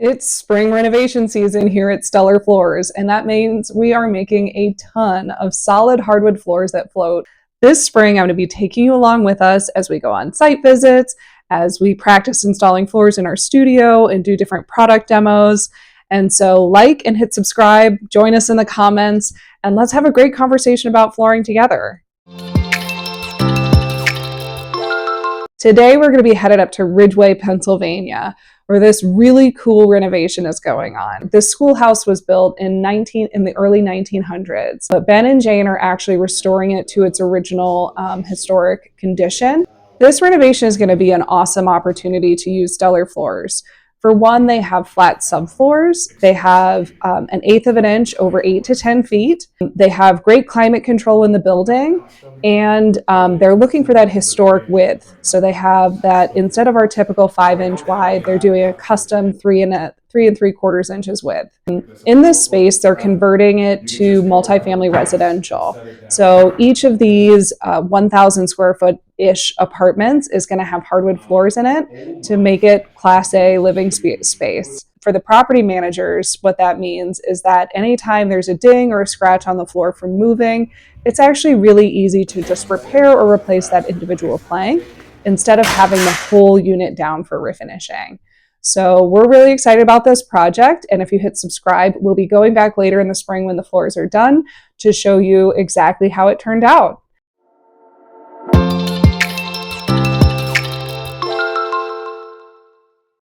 It's spring renovation season here at Steller Floors, and that means we are making a ton of solid hardwood floors that float. This spring, I'm going to be taking you along with us as we go on site visits, as we practice installing floors in our studio and do different product demos. And so like and hit subscribe, join us in the comments, and let's have a great conversation about flooring together. Today, we're going to be headed up to Ridgway, Pennsylvania, where this really cool renovation is going on. This schoolhouse was built in the early 1900s, but Ben and Jane are actually restoring it to its original historic condition. This renovation is going to be an awesome opportunity to use Steller floors. For one, they have flat subfloors. They have 1/8 of an inch over 8 to 10 feet. They have great climate control in the building, and they're looking for that historic width. So they have that, instead of our typical 5-inch wide, they're doing a custom 3 3/4 inches width. In this space, they're converting it to multifamily residential. So each of these 1,000 square foot-ish apartments is going to have hardwood floors in it to make it Class A living space. For the property managers, what that means is that anytime there's a ding or a scratch on the floor from moving, it's actually really easy to just repair or replace that individual plank instead of having the whole unit down for refinishing. So we're really excited about this project, and if you hit subscribe, we'll be going back later in the spring when the floors are done to show you exactly how it turned out.